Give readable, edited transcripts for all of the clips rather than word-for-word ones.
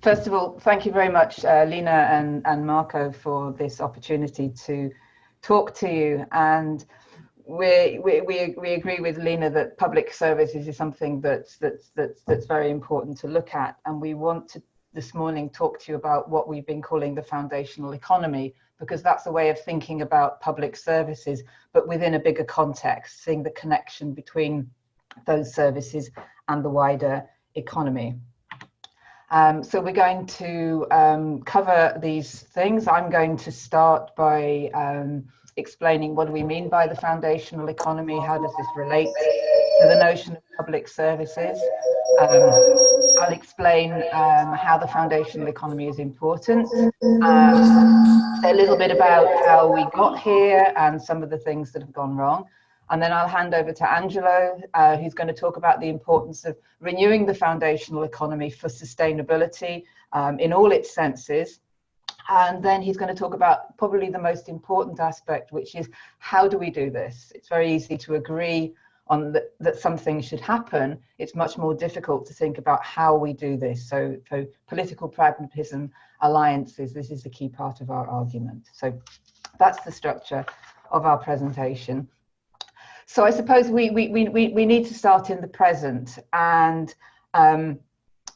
First of all, thank you very much, Lena and Marco, for this opportunity to talk to you. And we agree with Lena that public services is something that's very important to look at. And we want to this morning talk to you about what we've been calling the foundational economy, because that's a way of thinking about public services, but within a bigger context, seeing the connection between those services and the wider economy. So we're going to cover these things. I'm going to start by explaining what do we mean by the foundational economy, how does this relate to the notion of public services. I'll explain how the foundational economy is important, say a little bit about how we got here and some of the things that have gone wrong. And then I'll hand over to Angelo, who's going to talk about the importance of renewing the foundational economy for sustainability in all its senses. And then he's going to talk about probably the most important aspect, which is how do we do this? It's very easy to agree on that something should happen. It's much more difficult to think about how we do this. So political pragmatism, alliances, this is the key part of our argument. So that's the structure of our presentation. So I suppose we need to start in the present, and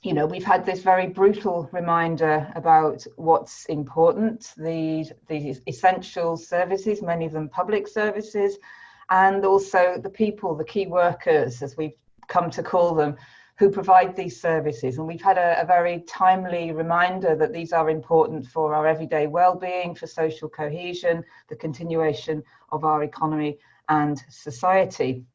you know, we've had this very brutal reminder about what's important, the essential services, many of them public services, and also the people, the key workers, as we've come to call them, who provide these services. And we've had a very timely reminder that these are important for our everyday well-being, for social cohesion, the continuation of our economy and society.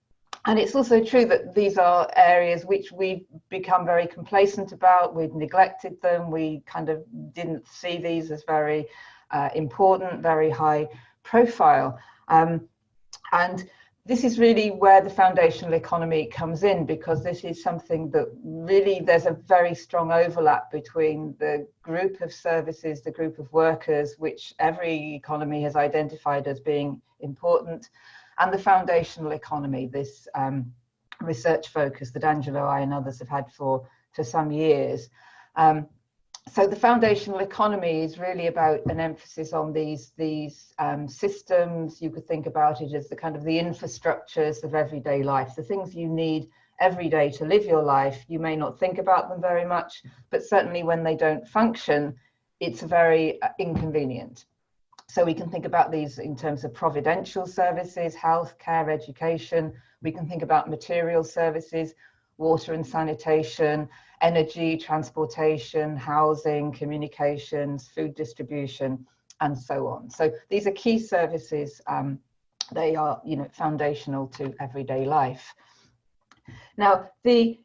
And it's also true that these are areas which we've become very complacent about. We've neglected them. We kind of didn't see these as very important, very high profile. And this is really where the foundational economy comes in, because this is something that really there's a very strong overlap between the group of services, the group of workers, which every economy has identified as being important, and the foundational economy, this research focus that Angelo, I and others have had for some years. So the foundational economy is really about an emphasis on these systems. You could think about it as the kind of the infrastructures of everyday life, the things you need every day to live your life. You may not think about them very much, but certainly when they don't function, it's very inconvenient. So we can think about these in terms of providential services, health, care, education. We can think about material services, water and sanitation, energy, transportation, housing, communications, food distribution, and so on. So these are key services. They are, you know, foundational to everyday life. Now, the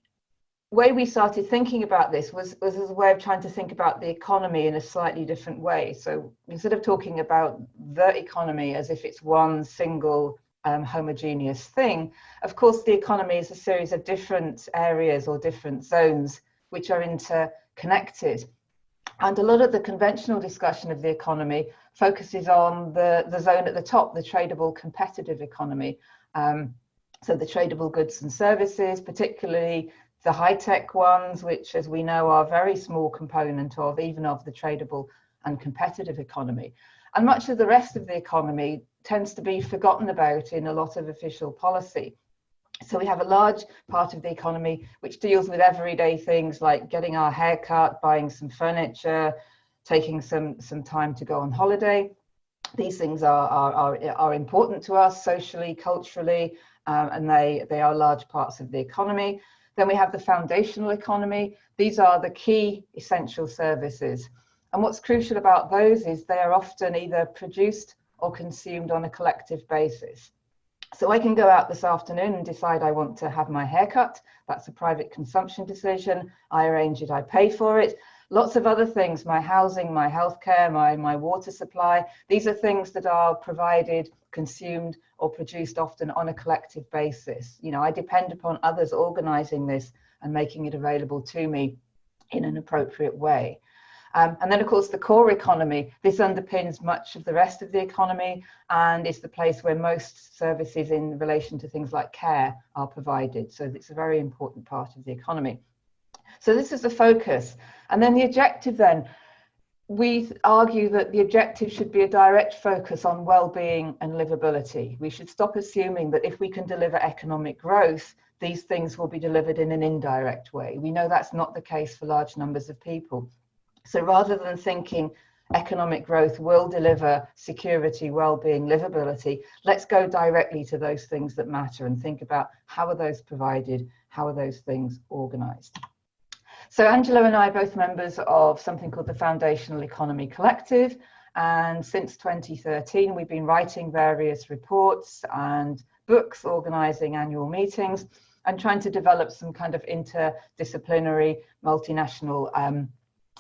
way we started thinking about this was as a way of trying to think about the economy in a slightly different way. So instead of talking about the economy as if it's one single homogeneous thing, of course the economy is a series of different areas or different zones which are interconnected. And a lot of the conventional discussion of the economy focuses on the zone at the top, the tradable competitive economy. So the tradable goods and services, particularly the high-tech ones, which, as we know, are a very small component of even of the tradable and competitive economy. And much of the rest of the economy tends to be forgotten about in a lot of official policy. So we have a large part of the economy which deals with everyday things like getting our hair cut, buying some furniture, taking some time to go on holiday. These things are important to us socially, culturally, and they are large parts of the economy. Then we have the foundational economy. These are the key essential services. And what's crucial about those is they are often either produced or consumed on a collective basis. So I can go out this afternoon and decide I want to have my hair cut. That's a private consumption decision. I arrange it, I pay for it. Lots of other things, my housing, my healthcare, my water supply. These are things that are provided, consumed, or produced often on a collective basis. You know, I depend upon others organizing this and making it available to me in an appropriate way. And then, of course, the core economy. This underpins much of the rest of the economy and is the place where most services in relation to things like care are provided. So it's a very important part of the economy. So this is the focus. And then the objective then, we argue that the objective should be a direct focus on well-being and livability. We should stop assuming that if we can deliver economic growth, these things will be delivered in an indirect way. We know that's not the case for large numbers of people. So rather than thinking economic growth will deliver security, well-being, livability, let's go directly to those things that matter and think about how are those provided, how are those things organised. So Angela and I are both members of something called the Foundational Economy Collective, and since 2013 we've been writing various reports and books, organising annual meetings and trying to develop some kind of interdisciplinary multinational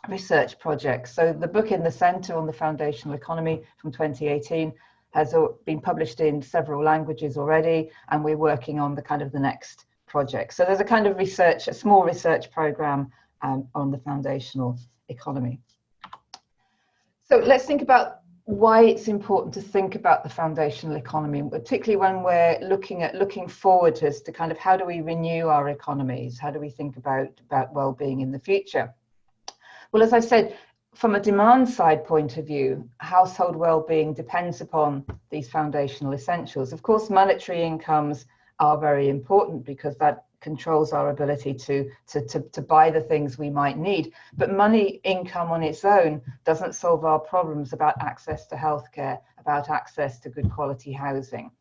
research projects. So the book in the centre on the foundational economy from 2018 has been published in several languages already, and we're working on the next project. So there's a kind of research, a small research programme on the foundational economy. So let's think about why it's important to think about the foundational economy, particularly when we're looking forward as to kind of how do we renew our economies, how do we think about well-being in the future. Well, as I said, from a demand side point of view, household well-being depends upon these foundational essentials. Of course, monetary incomes are very important because that controls our ability to buy the things we might need. But money income on its own doesn't solve our problems about access to healthcare, about access to good quality housing.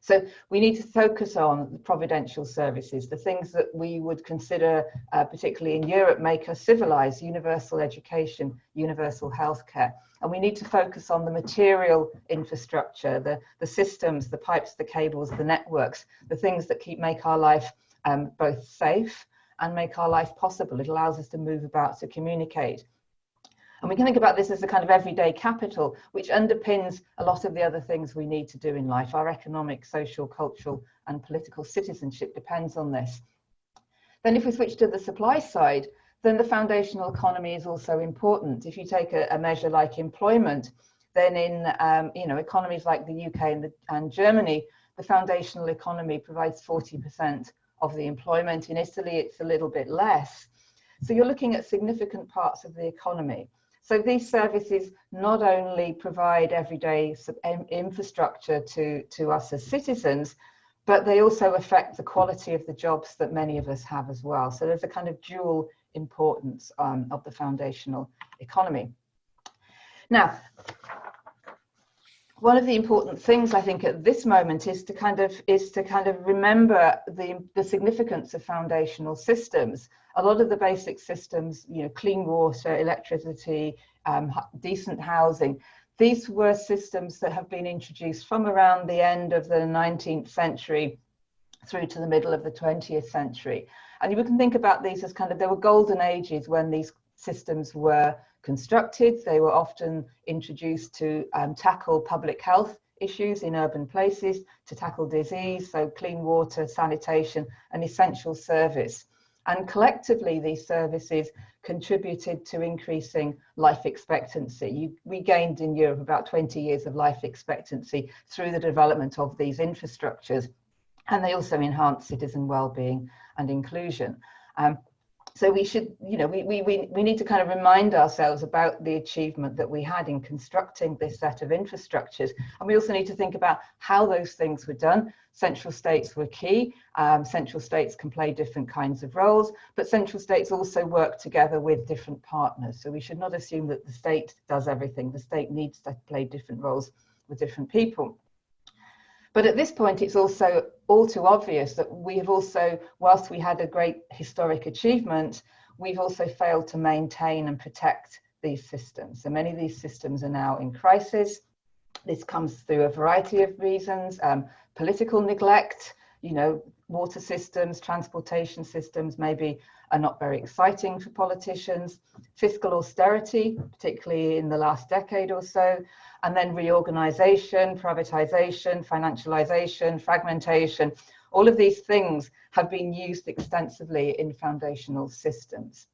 So we need to focus on the providential services, the things that we would consider, particularly in Europe, make us civilized: universal education, universal healthcare. And we need to focus on the material infrastructure, the systems, the pipes, the cables, the networks, the things that make our life both safe and make our life possible. It allows us to move about, to communicate. And we can think about this as a kind of everyday capital, which underpins a lot of the other things we need to do in life. Our economic, social, cultural, and political citizenship depends on this. Then if we switch to the supply side, then the foundational economy is also important. If you take a measure like employment, then in economies like the UK and Germany, the foundational economy provides 40% of the employment. In Italy, it's a little bit less. So you're looking at significant parts of the economy. So these services not only provide everyday infrastructure to us as citizens, but they also affect the quality of the jobs that many of us have as well. So there's a kind of dual importance of the foundational economy. Now, one of the important things I think at this moment is to kind of remember the significance of foundational systems. A lot of the basic systems, clean water, electricity, decent housing, these were systems that have been introduced from around the end of the 19th century through to the middle of the 20th century. And you can think about these as there were golden ages when these systems were constructed. They were often introduced to tackle public health issues in urban places, to tackle disease, so clean water, sanitation, an essential service. And collectively, these services contributed to increasing life expectancy. We gained in Europe about 20 years of life expectancy through the development of these infrastructures. And they also enhance citizen well-being and inclusion. So we should, we need to kind of remind ourselves about the achievement that we had in constructing this set of infrastructures. And we also need to think about how those things were done. Central states were key. Central states can play different kinds of roles, but central states also work together with different partners. So we should not assume that the state does everything. The state needs to play different roles with different people. But at this point, it's also all too obvious that we have also, whilst we had a great historic achievement, we've also failed to maintain and protect these systems. So many of these systems are now in crisis. This comes through a variety of reasons: political neglect, water systems, transportation systems maybe are not very exciting for politicians, fiscal austerity, particularly in the last decade or so, and then reorganization, privatisation, financialisation, fragmentation. All of these things have been used extensively in foundational systems.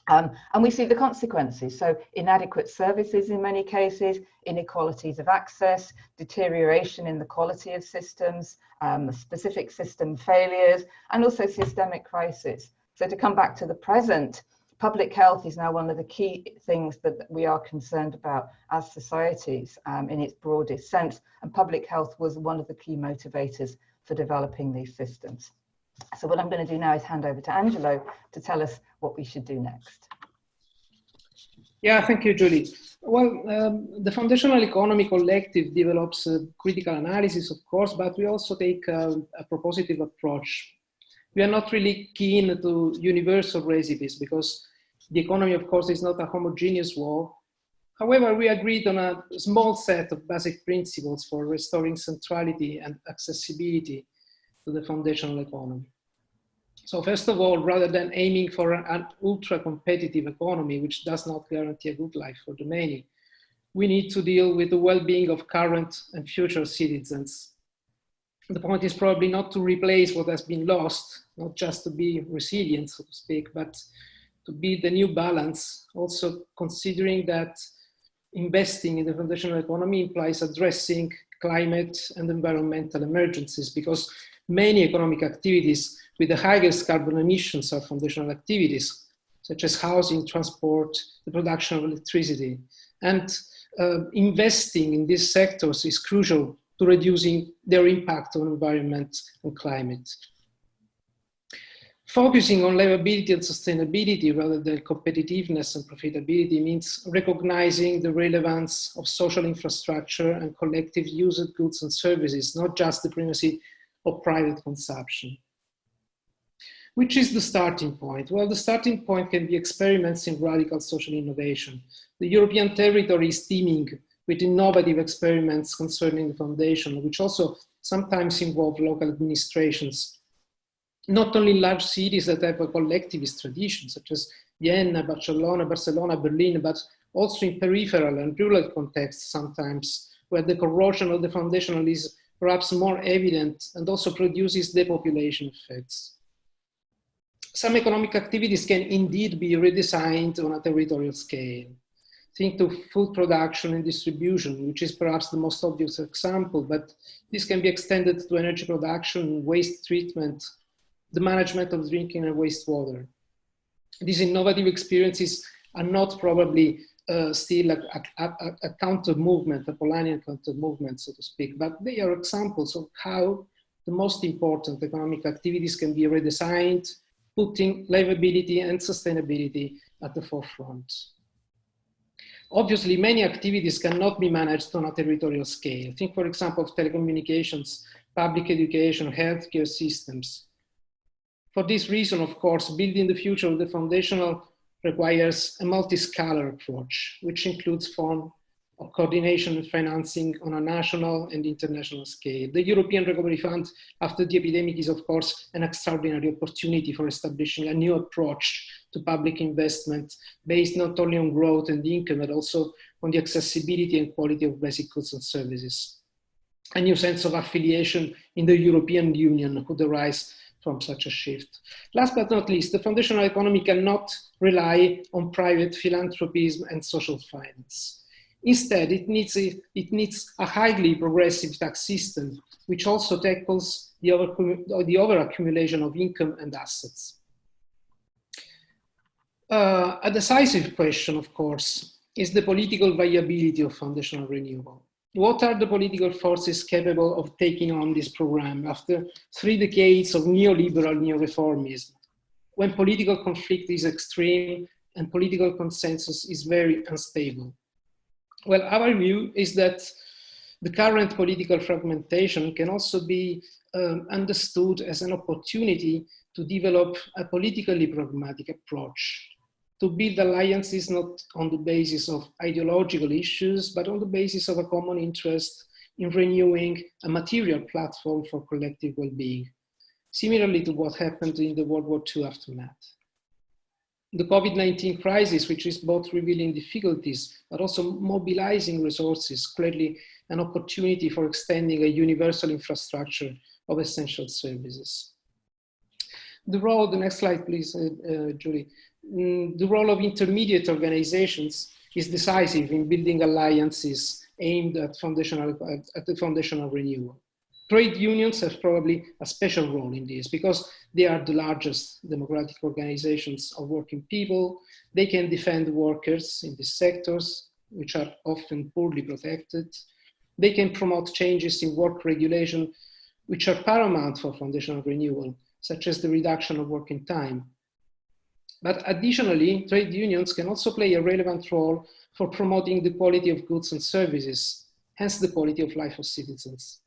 And we see the consequences. So inadequate services in many cases, inequalities of access, deterioration in the quality of systems, specific system failures, and also systemic crisis. So to come back to the present, public health is now one of the key things that we are concerned about as societies in its broadest sense, and public health was one of the key motivators for developing these systems. So what I'm going to do now is hand over to Angelo to tell us what we should do next. Yeah, thank you, Julie. Well, the Foundational Economy Collective develops a critical analysis, of course, but we also take a propositive approach. We are not really keen to universal recipes because the economy, of course, is not a homogeneous whole. However, we agreed on a small set of basic principles for restoring centrality and accessibility to the foundational economy. So first of all, rather than aiming for an ultra-competitive economy, which does not guarantee a good life for the many, we need to deal with the well-being of current and future citizens. The point is probably not to replace what has been lost, not just to be resilient, so to speak, but to build a new balance, also considering that investing in the foundational economy implies addressing climate and environmental emergencies, because many economic activities with the highest carbon emissions are foundational activities, such as housing, transport, the production of electricity. And investing in these sectors is crucial to reducing their impact on environment and climate. Focusing on liveability and sustainability rather than competitiveness and profitability means recognizing the relevance of social infrastructure and collective use of goods and services, not just the primacy of private consumption. Which is the starting point? Well, the starting point can be experiments in radical social innovation. The European territory is teeming with innovative experiments concerning the foundation, which also sometimes involve local administrations. Not only large cities that have a collectivist tradition, such as Vienna, Barcelona, Berlin, but also in peripheral and rural contexts sometimes, where the corrosion of the foundational is perhaps more evident and also produces depopulation effects. Some economic activities can indeed be redesigned on a territorial scale. Think to food production and distribution, which is perhaps the most obvious example, but this can be extended to energy production, waste treatment, the management of drinking and wastewater. These innovative experiences are not probably still a counter movement, a Polanyian counter movement, so to speak, but they are examples of how the most important economic activities can be redesigned, putting livability and sustainability at the forefront. Obviously, many activities cannot be managed on a territorial scale. Think, for example, of telecommunications, public education, healthcare systems. For this reason, of course, building the future of the foundational requires a multi-scalar approach, which includes form of coordination and financing on a national and international scale. The European Recovery Fund after the epidemic is, of course, an extraordinary opportunity for establishing a new approach to public investment based not only on growth and income, but also on the accessibility and quality of basic goods and services. A new sense of affiliation in the European Union could arise from such a shift. Last but not least, the foundational economy cannot rely on private philanthropism and social finance. Instead, it needs a highly progressive tax system, which also tackles the overaccumulation of income and assets. A decisive question, of course, is the political viability of foundational renewal. What are the political forces capable of taking on this program after 3 decades of neoliberal neo-reformism, when political conflict is extreme and political consensus is very unstable? Well, our view is that the current political fragmentation can also be understood as an opportunity to develop a politically pragmatic approach, to build alliances not on the basis of ideological issues, but on the basis of a common interest in renewing a material platform for collective well-being, similarly to what happened in the World War II aftermath. The COVID-19 crisis, which is both revealing difficulties, but also mobilizing resources, clearly an opportunity for extending a universal infrastructure of essential services. The next slide, please, Julie. The role of intermediate organizations is decisive in building alliances aimed at the foundational renewal. Trade unions have probably a special role in this because they are the largest democratic organizations of working people. They can defend workers in these sectors, which are often poorly protected. They can promote changes in work regulation, which are paramount for foundational renewal, such as the reduction of working time. But additionally, trade unions can also play a relevant role for promoting the quality of goods and services, hence the quality of life of citizens.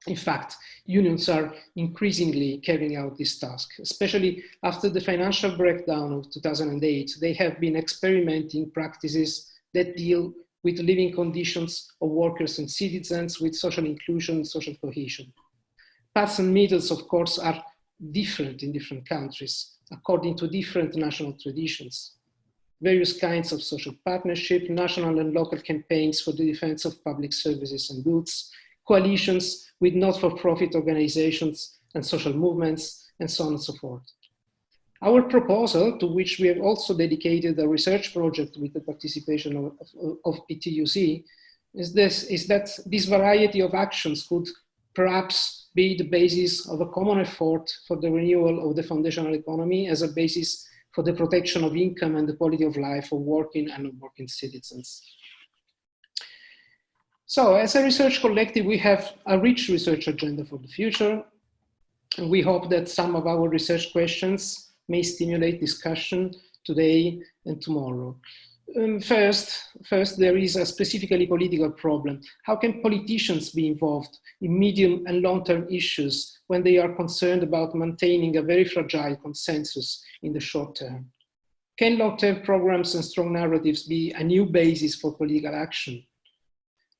In fact, unions are increasingly carrying out this task, especially after the financial breakdown of 2008. They have been experimenting practices that deal with living conditions of workers and citizens, with social inclusion and social cohesion. Paths and methods, of course, are different in different countries, according to different national traditions. Various kinds of social partnership, national and local campaigns for the defense of public services and goods, coalitions with not-for-profit organizations and social movements, and so on and so forth. Our proposal, to which we have also dedicated a research project with the participation of PTUC, is that this variety of actions could perhaps be the basis of a common effort for the renewal of the foundational economy as a basis for the protection of income and the quality of life of working and non-working citizens. So as a research collective, we have a rich research agenda for the future. And we hope that some of our research questions may stimulate discussion today and tomorrow. First, there is a specifically political problem. How can politicians be involved in medium and long-term issues when they are concerned about maintaining a very fragile consensus in the short term? Can long-term programs and strong narratives be a new basis for political action?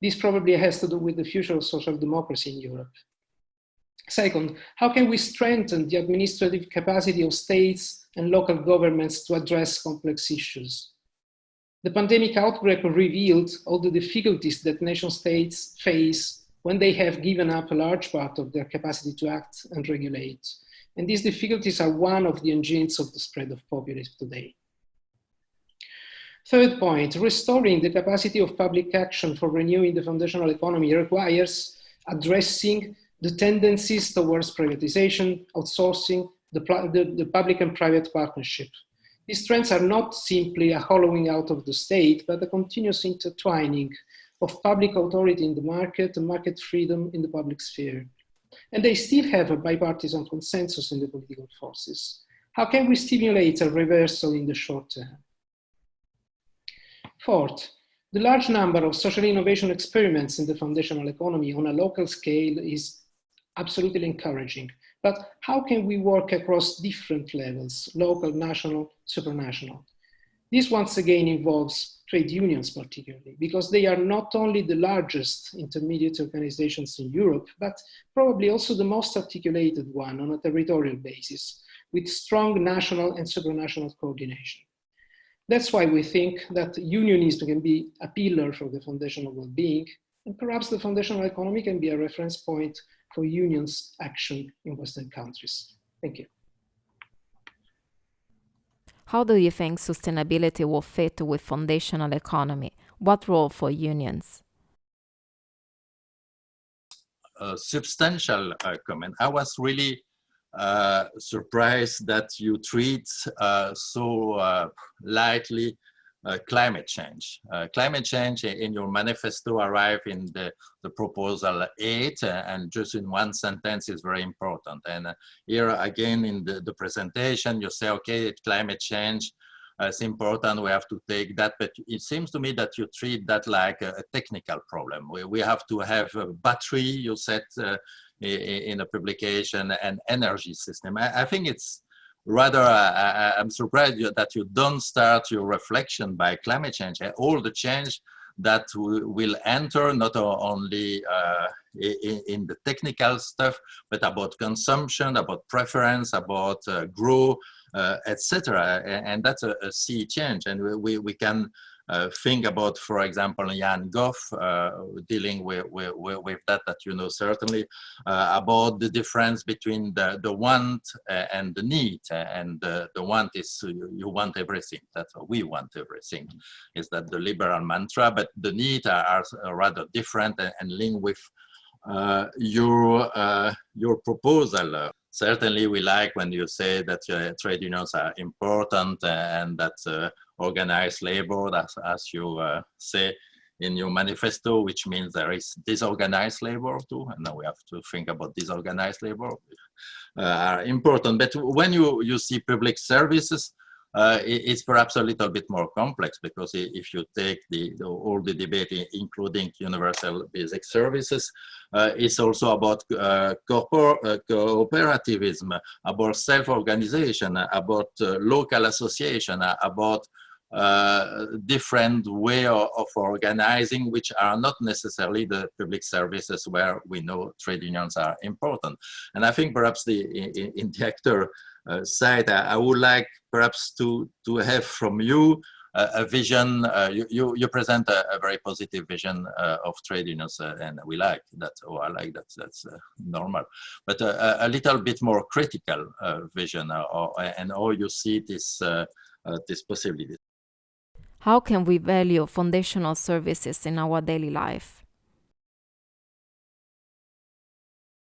This probably has to do with the future of social democracy in Europe. Second, how can we strengthen the administrative capacity of states and local governments to address complex issues? The pandemic outbreak revealed all the difficulties that nation states face when they have given up a large part of their capacity to act and regulate. And these difficulties are one of the engines of the spread of populism today. Third point, restoring the capacity of public action for renewing the foundational economy requires addressing the tendencies towards privatization, outsourcing, the public and private partnership. These trends are not simply a hollowing out of the state, but a continuous intertwining of public authority in the market and market freedom in the public sphere. And they still have a bipartisan consensus in the political forces. How can we stimulate a reversal in the short term? Fourth, the large number of social innovation experiments in the foundational economy on a local scale is absolutely encouraging. But how can we work across different levels, local, national, supranational? This once again involves trade unions particularly, because they are not only the largest intermediate organizations in Europe, but probably also the most articulated one on a territorial basis, with strong national and supranational coordination. That's why we think that unionism can be a pillar for the foundational well-being, and perhaps the foundational economy can be a reference point for unions' action in Western countries. Thank you. How do you think sustainability will fit with foundational economy? What role for unions? A substantial comment. I was really surprised that you treat so lightly climate change. Climate change in your manifesto arrived in the proposal 8, and just in one sentence is very important. And here again in the presentation, you say, okay, climate change is important, we have to take that, but it seems to me that you treat that like a technical problem. We have to have a battery, you said in a publication, and energy system. I think it's rather, I'm surprised that you don't start your reflection by climate change. All the change that will enter, not only in the technical stuff, but about consumption, about preference, about growth, etc. And that's a sea change. And we can think about, for example, Jan Goff dealing with that you know certainly, about the difference between the want and the need. And the want is you want everything. That's what we want everything. Is that the liberal mantra? But the need are rather different and linked with your proposal. Certainly, we like when you say that trade unions are important and that organized labor, as you say in your manifesto, which means there is disorganized labor too, and now we have to think about disorganized labor, are important. But when you see public services, it's perhaps a little bit more complex, because if you take all the debate, including universal basic services, it's also about cooperativism, about self-organization, about local association, about different way of organizing, which are not necessarily the public services where we know trade unions are important. And I think perhaps in the actor side, I would like perhaps to have from you a vision. You present a very positive vision of trade unions, and we like that. Oh, I like that. That's normal. But a little bit more critical vision, and how you see this possibility. How can we value foundational services in our daily life?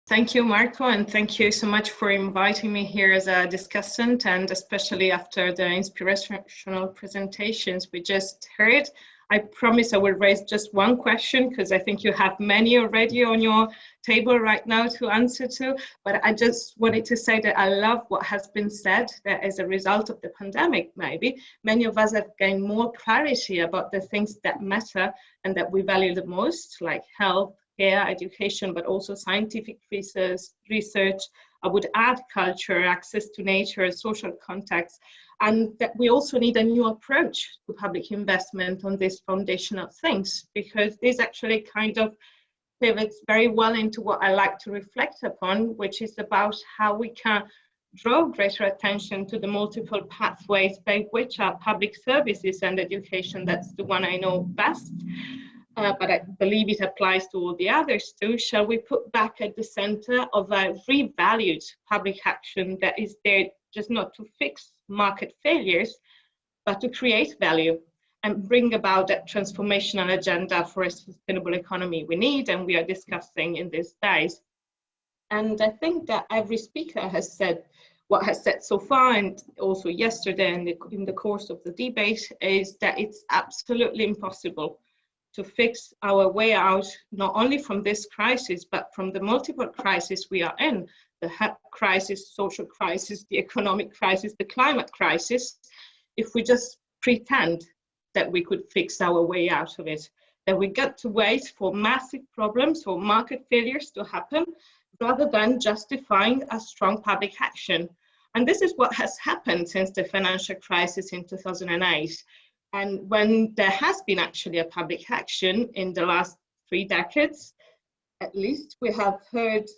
Thank you, Marco, and thank you so much for inviting me here as a discussant, and especially after the inspirational presentations we just heard. I promise I will raise just one question, because I think you have many already on your table right now to answer to, but I just wanted to say that I love what has been said, that as a result of the pandemic, maybe, many of us have gained more clarity about the things that matter and that we value the most, like health, care, education, but also scientific research. I would add culture, access to nature, social contacts, and that we also need a new approach to public investment on these foundational things, because this actually kind of pivots very well into what I like to reflect upon, which is about how we can draw greater attention to the multiple pathways by which our public services and education, that's the one I know best, but I believe it applies to all the others too, shall we put back at the center of a revalued public action that is there just not to fix market failures, but to create value and bring about that transformational agenda for a sustainable economy we need and we are discussing in these days. And I think that every speaker has said what has said so far, and also yesterday and in the course of the debate, is that it's absolutely impossible to fix our way out, not only from this crisis, but from the multiple crises we are in, the health crisis, social crisis, the economic crisis, the climate crisis, if we just pretend that we could fix our way out of it, that we got to wait for massive problems or market failures to happen, rather than justifying a strong public action. And this is what has happened since the financial crisis in 2008. And when there has been actually a public action in the last 3 decades, at least, we have heard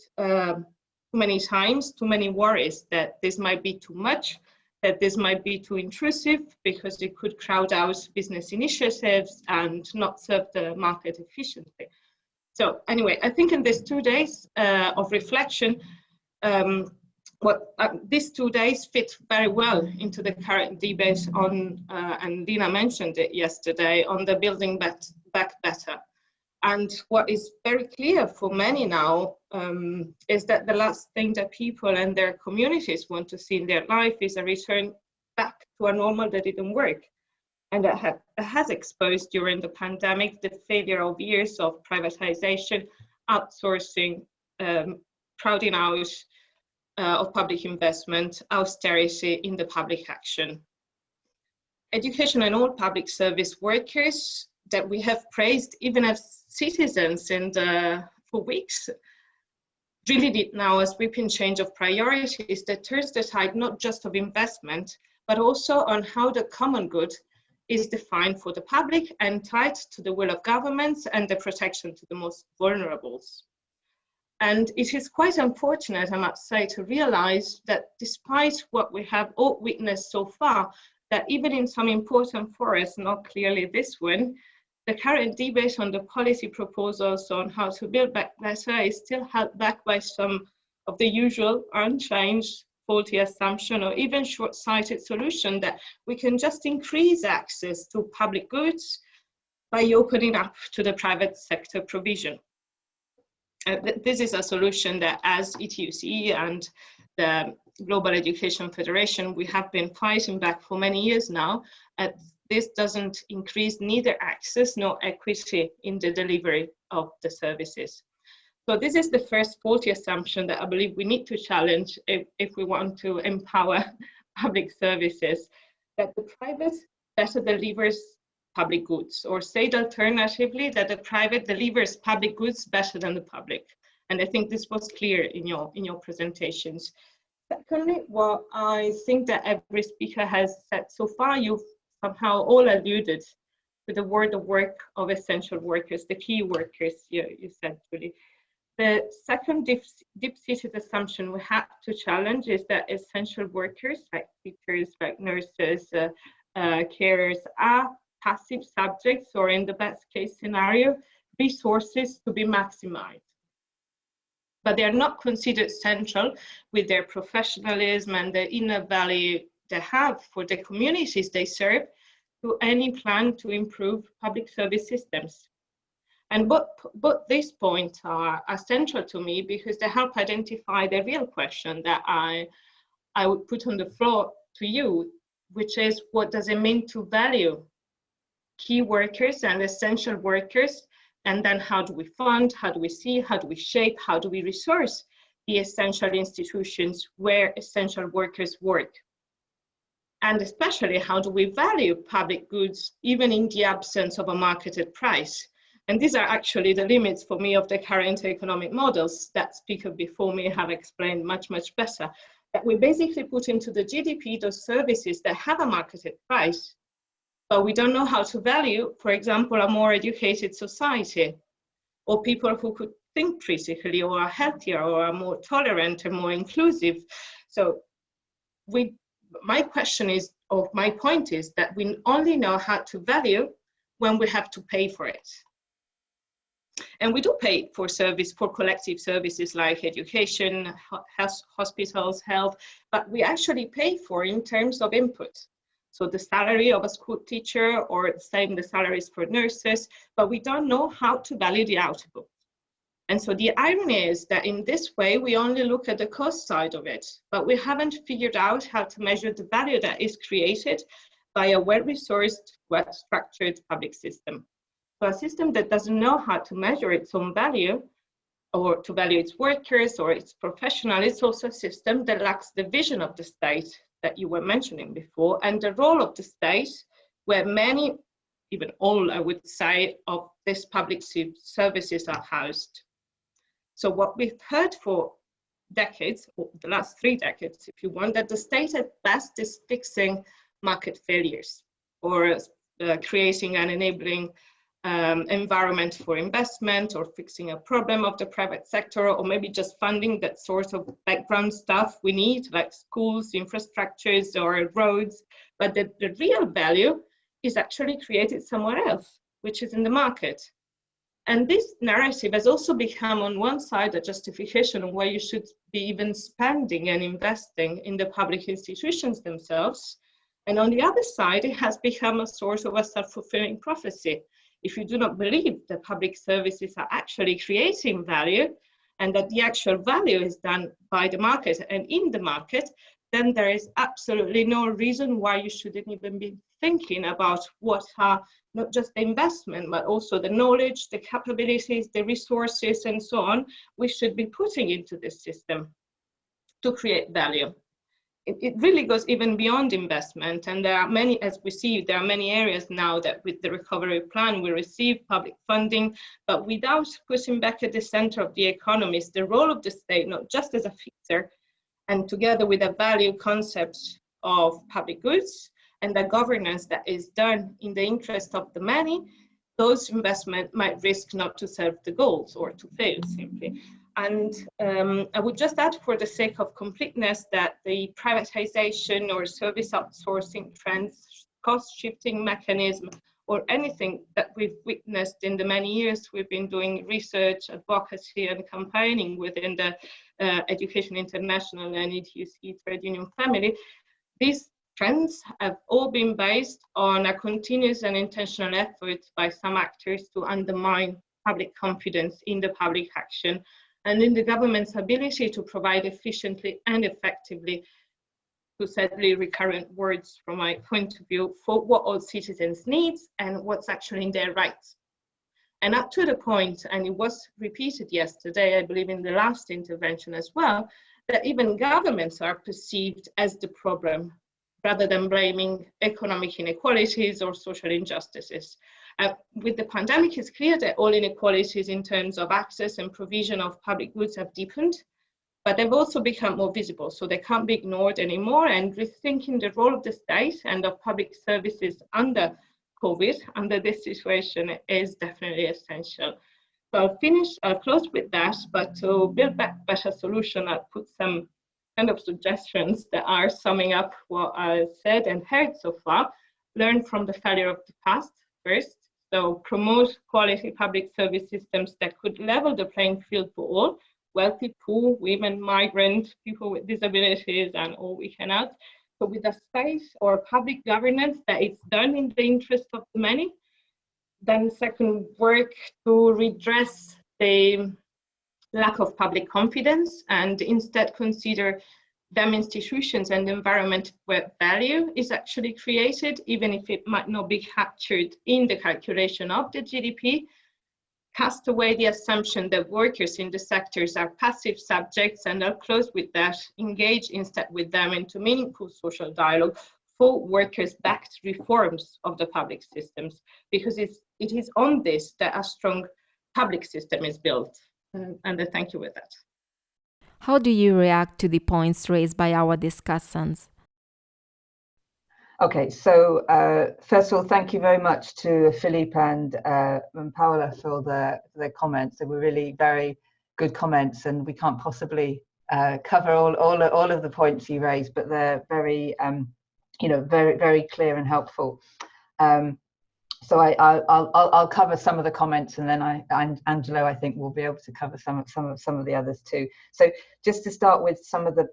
many times too many worries that this might be too much, that this might be too intrusive because it could crowd out business initiatives and not serve the market efficiently. So anyway, I think in these 2 days of reflection, these 2 days fit very well into the current debate on, and Dina mentioned it yesterday, on the building back better. And what is very clear for many now is that the last thing that people and their communities want to see in their life is a return back to a normal that didn't work. And that has exposed during the pandemic the failure of years of privatization, outsourcing, crowding out of public investment, austerity in the public action. Education and all public service workers that we have praised even as citizens for weeks really did now a sweeping change of priorities that turns the tide not just of investment, but also on how the common good is defined for the public and tied to the will of governments and the protection to the most vulnerables. And it is quite unfortunate, I must say, to realize that despite what we have all witnessed so far, that even in some important forests, not clearly this one, the current debate on the policy proposals on how to build back better is still held back by some of the usual unchanged faulty assumption or even short-sighted solution that we can just increase access to public goods by opening up to the private sector provision. This is a solution that, as ETUC and the Global Education Federation, we have been fighting back for many years now. This doesn't increase neither access nor equity in the delivery of the services. So this is the first faulty assumption that I believe we need to challenge if we want to empower public services, that the private better delivers public goods, or said alternatively, that the private delivers public goods better than the public. And I think this was clear in your presentations. Secondly, what I think that every speaker has said so far, you've somehow all alluded to the word of work of essential workers, the key workers, you said, really. The second deep-seated assumption we have to challenge is that essential workers, like teachers, like nurses, carers, are passive subjects, or in the best case scenario, resources to be maximized. But they are not considered central with their professionalism and the inner value they have for the communities they serve to any plan to improve public service systems. And both these points are central to me because they help identify the real question that I would put on the floor to you, which is, what does it mean to value key workers and essential workers? And then how do we fund, how do we see, how do we shape, how do we resource the essential institutions where essential workers work? And especially, how do we value public goods even in the absence of a marketed price? And these are actually the limits for me of the current economic models that speakers before me have explained much, much better. That we basically put into the GDP those services that have a marketed price, but we don't know how to value, for example, a more educated society, or people who could think critically, or are healthier, or are more tolerant and more inclusive. So my question is, or my point is, that we only know how to value when we have to pay for it. And we do pay for collective services like education, hospitals, health, but we actually pay for in terms of input. So the salary of a school teacher, or the salaries for nurses, but we don't know how to value the output. And so the irony is that in this way, we only look at the cost side of it, but we haven't figured out how to measure the value that is created by a well-resourced, well-structured public system. So a system that doesn't know how to measure its own value, or to value its workers or its professionals, it's also a system that lacks the vision of the state that you were mentioning before, and the role of the state, where many, even all, I would say, of these public services are housed. So what we've heard for decades, or the last 3 decades, if you want, that the state at best is fixing market failures, or creating an enabling environment for investment, or fixing a problem of the private sector, or maybe just funding that sort of background stuff we need, like schools, infrastructures, or roads. But the real value is actually created somewhere else, which is in the market. And this narrative has also become, on one side, a justification of why you should be even spending and investing in the public institutions themselves. And on the other side, it has become a sort of a self-fulfilling prophecy. If you do not believe that public services are actually creating value, and that the actual value is done by the market and in the market, then there is absolutely no reason why you shouldn't even be thinking about what are not just the investment, but also the knowledge, the capabilities, the resources, and so on, we should be putting into this system to create value. It really goes even beyond investment, and there are many, as we see, there are many areas now that with the recovery plan we receive public funding, but without putting back at the center of the economy is the role of the state, not just as a fixer, and together with a value concept of public goods and the governance that is done in the interest of the many, those investments might risk not to serve the goals or to fail simply. And I would just add, for the sake of completeness, that the privatization or service outsourcing trends, cost shifting mechanism, or anything that we've witnessed in the many years we've been doing research, advocacy, and campaigning within the Education International and ETUC trade union family, these trends have all been based on a continuous and intentional effort by some actors to undermine public confidence in the public action and in the government's ability to provide efficiently and effectively, to sadly recurrent words from my point of view, for what all citizens need and what's actually in their rights. And up to the point, and it was repeated yesterday, I believe in the last intervention as well, that even governments are perceived as the problem, rather than blaming economic inequalities or social injustices. With the pandemic, it's clear that all inequalities in terms of access and provision of public goods have deepened, but they've also become more visible, so they can't be ignored anymore. And rethinking the role of the state and of public services under COVID, under this situation, is definitely essential. So I'll close with that, but to build back better solution, I'll put some kind of suggestions that are summing up what I said and heard so far. Learn from the failure of the past first. So promote quality public service systems that could level the playing field for all, wealthy, poor, women, migrant, people with disabilities, and all we can add. So with a state or public governance that is done in the interest of the many. Then second, work to redress the lack of public confidence and instead consider them institutions and the environment where value is actually created, even if it might not be captured in the calculation of the GDP. Cast away the assumption that workers in the sectors are passive subjects, and I'll close with that. Engage instead with them into meaningful social dialogue for workers-backed reforms of the public systems, because it is on this that a strong public system is built. And I thank you with that. How do you react to the points raised by our discussants? Okay, so first of all, thank you very much to Philippe and Paola for the comments. They were really very good comments, and we can't possibly cover all of the points you raised, but they're very very clear and helpful. So I'll cover some of the comments, and then Angelo, I think, will be able to cover some of the others too. So just to start with some of the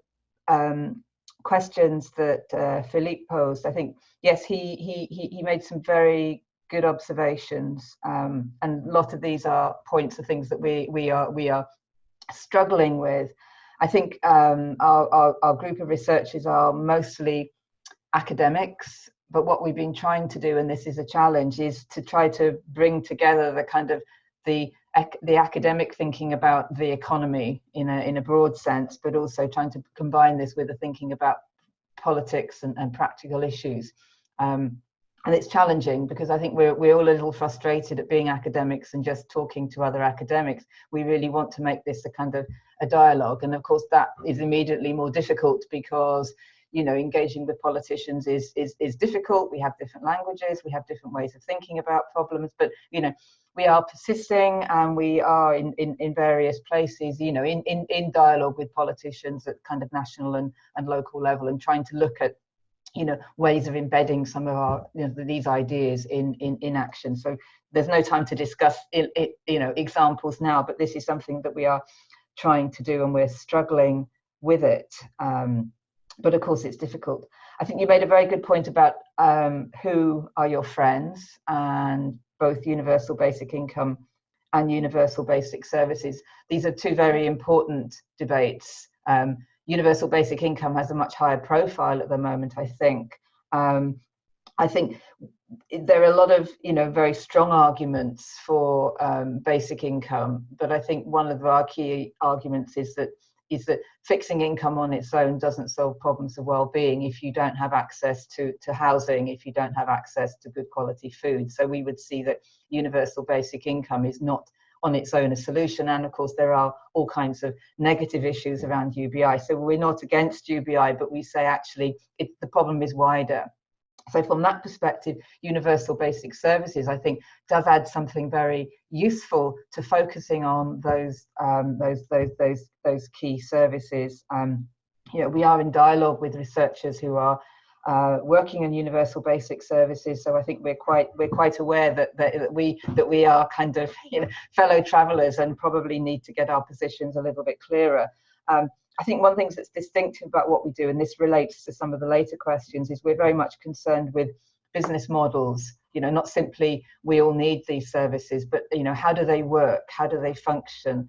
questions that Philippe posed, I think, yes, he made some very good observations, and a lot of these are points of things that we are struggling with. I think our group of researchers are mostly academics, but what we've been trying to do, and this is a challenge, is to try to bring together the kind of the academic thinking about the economy in a broad sense, but also trying to combine this with the thinking about politics and practical issues. And it's challenging because I think we're all a little frustrated at being academics and just talking to other academics. We really want to make this a kind of a dialogue, and of course that is immediately more difficult because engaging with politicians is difficult. We have different languages, we have different ways of thinking about problems, but we are persisting, and we are in various places, in dialogue with politicians at kind of national and local level, and trying to look at ways of embedding some of our these ideas in action. So there's no time to discuss examples now, but this is something that we are trying to do, and we're struggling with it. But of course it's difficult. I think you made a very good point about who are your friends, and both universal basic income and universal basic services. These are two very important debates. Universal basic income has a much higher profile at the moment, I think. I think there are a lot of very strong arguments for basic income, but I think one of our key arguments is that fixing income on its own doesn't solve problems of well-being if you don't have access to housing, if you don't have access to good quality food. So we would see that universal basic income is not on its own a solution, and of course there are all kinds of negative issues around UBI. So we're not against UBI, but we say actually the problem is wider. So from that perspective, universal basic services, I think, does add something very useful to focusing on those key services. We are in dialogue with researchers who are working on universal basic services. So I think we're quite aware that we are kind of fellow travellers and probably need to get our positions a little bit clearer. I think one thing that's distinctive about what we do, and this relates to some of the later questions, is we're very much concerned with business models not simply we all need these services, but how do they work, how do they function,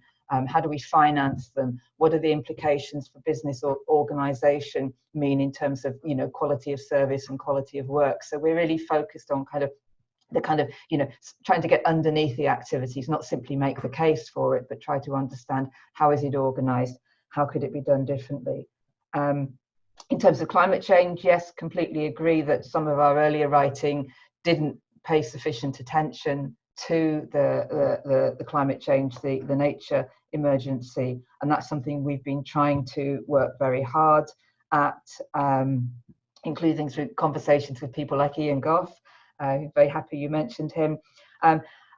how do we finance them, what are the implications for business or organization mean in terms of quality of service and quality of work. So we're really focused on trying to get underneath the activities, not simply make the case for it, but try to understand how is it organized, how could it be done differently. In terms of climate change, yes, completely agree that some of our earlier writing didn't pay sufficient attention to the climate change, the nature emergency, and that's something we've been trying to work very hard at, including through conversations with people like Ian Goff. Very happy you mentioned him.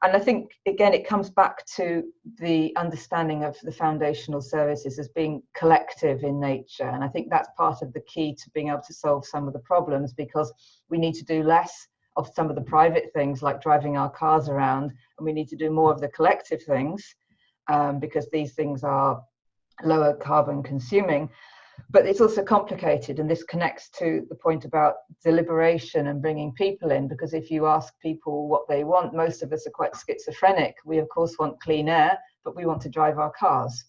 And I think, again, it comes back to the understanding of the foundational services as being collective in nature. And I think that's part of the key to being able to solve some of the problems, because we need to do less of some of the private things like driving our cars around, and we need to do more of the collective things, because these things are lower carbon consuming. But it's also complicated, and this connects to the point about deliberation and bringing people in, because if you ask people what they want, most of us are quite schizophrenic. We of course want clean air, but we want to drive our cars.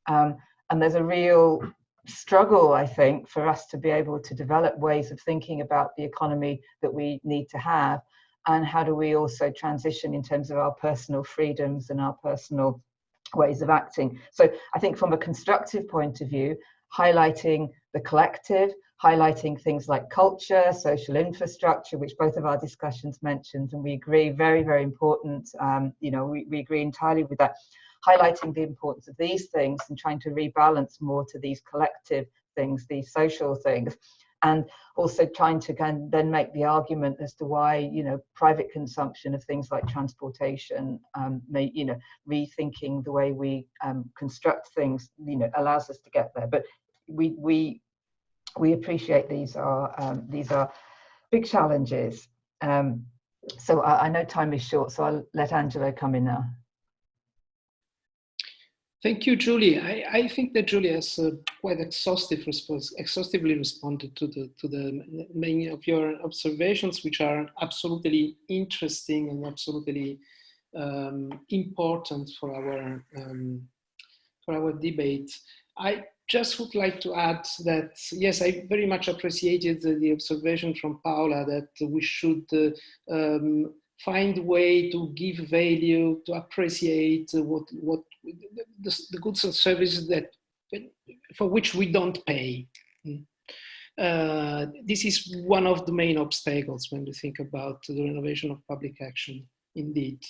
And there's a real struggle, I think, for us to be able to develop ways of thinking about the economy that we need to have, and how do we also transition in terms of our personal freedoms and our personal ways of acting. So I think from a constructive point of view, highlighting the collective, highlighting things like culture, social infrastructure, which both of our discussions mentioned, and we agree, very, very important. We agree entirely with that. Highlighting the importance of these things and trying to rebalance more to these collective things, these social things, and also trying to then make the argument as to why private consumption of things like transportation, rethinking the way we construct things, allows us to get there. But we appreciate these are big challenges. So I know time is short, so I'll let Angelo come in now. Thank you, Julie. I think that Julie has quite exhaustively responded to the many of your observations, which are absolutely interesting and absolutely important for our debate. I just would like to add that, yes, I very much appreciated the observation from Paola that we should find a way to give value, to appreciate what the goods and services that for which we don't pay. This is one of the main obstacles when we think about the renovation of public action, indeed.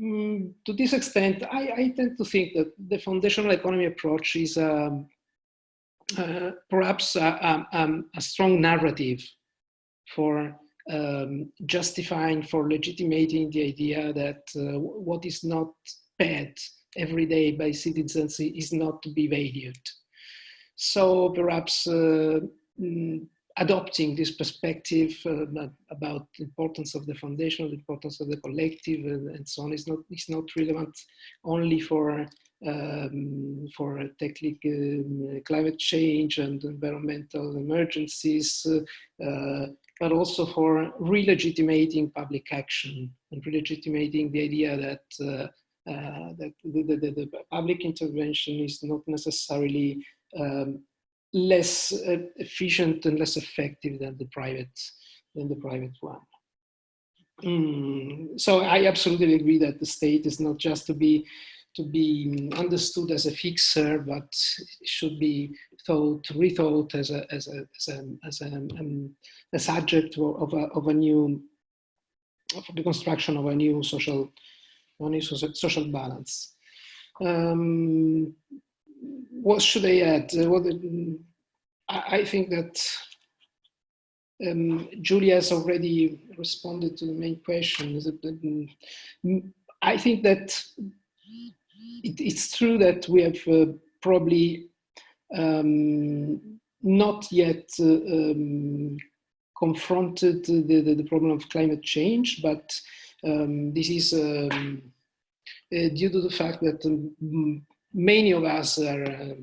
To this extent, I tend to think that the foundational economy approach is perhaps a strong narrative for justifying, for legitimating the idea that what is not paid every day by citizens is not to be valued. So perhaps adopting this perspective about the importance of the foundation, the importance of the collective, and so on is not relevant only for technical climate change and environmental emergencies, but also for relegitimating public action and relegitimating the idea that that the public intervention is not necessarily less efficient and less effective than the private one. So I absolutely agree that the state is not just to be understood as a fixer, but should be rethought as a subject of the construction of a new social balance. What should I add? I think that Julia has already responded to the main question. I think that it's true that we have probably not yet confronted the problem of climate change, but this is due to the fact that many of us are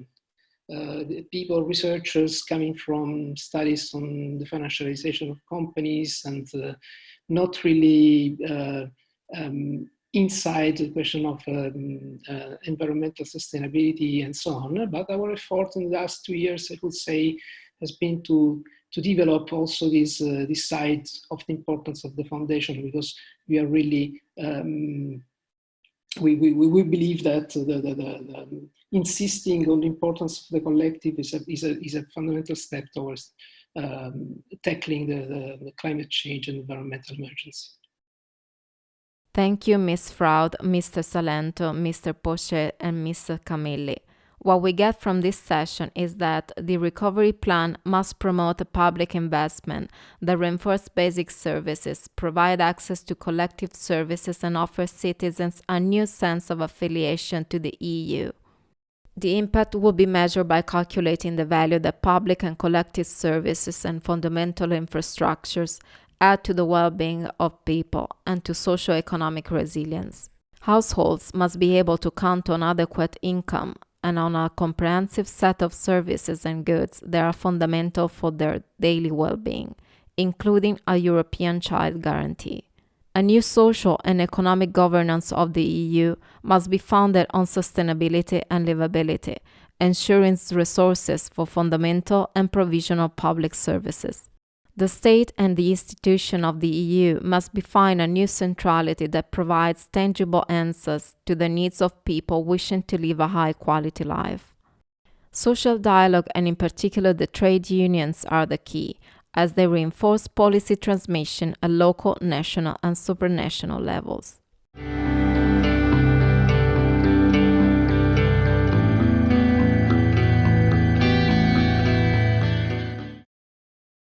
people, researchers coming from studies on the financialization of companies and not really inside the question of environmental sustainability and so on. But our effort in the last 2 years, I would say, has been to develop also this side of the importance of the foundation, because we are really we believe that the insisting on the importance of the collective is a fundamental step towards tackling the climate change and environmental emergency. Thank you, Ms. Fraud, Mr. Salento, Mr. Pochet, and Mr. Camilli. What we get from this session is that the recovery plan must promote a public investment that reinforces basic services, provide access to collective services, and offer citizens a new sense of affiliation to the EU. The impact will be measured by calculating the value that public and collective services and fundamental infrastructures add to the well-being of people and to socio-economic resilience. Households must be able to count on adequate income and on a comprehensive set of services and goods that are fundamental for their daily well-being, including a European Child Guarantee. A new social and economic governance of the EU must be founded on sustainability and livability, ensuring resources for fundamental and provisional public services. The state and the institution of the EU must define a new centrality that provides tangible answers to the needs of people wishing to live a high-quality life. Social dialogue, and in particular the trade unions, are the key, as they reinforce policy transmission at local, national, and supranational levels.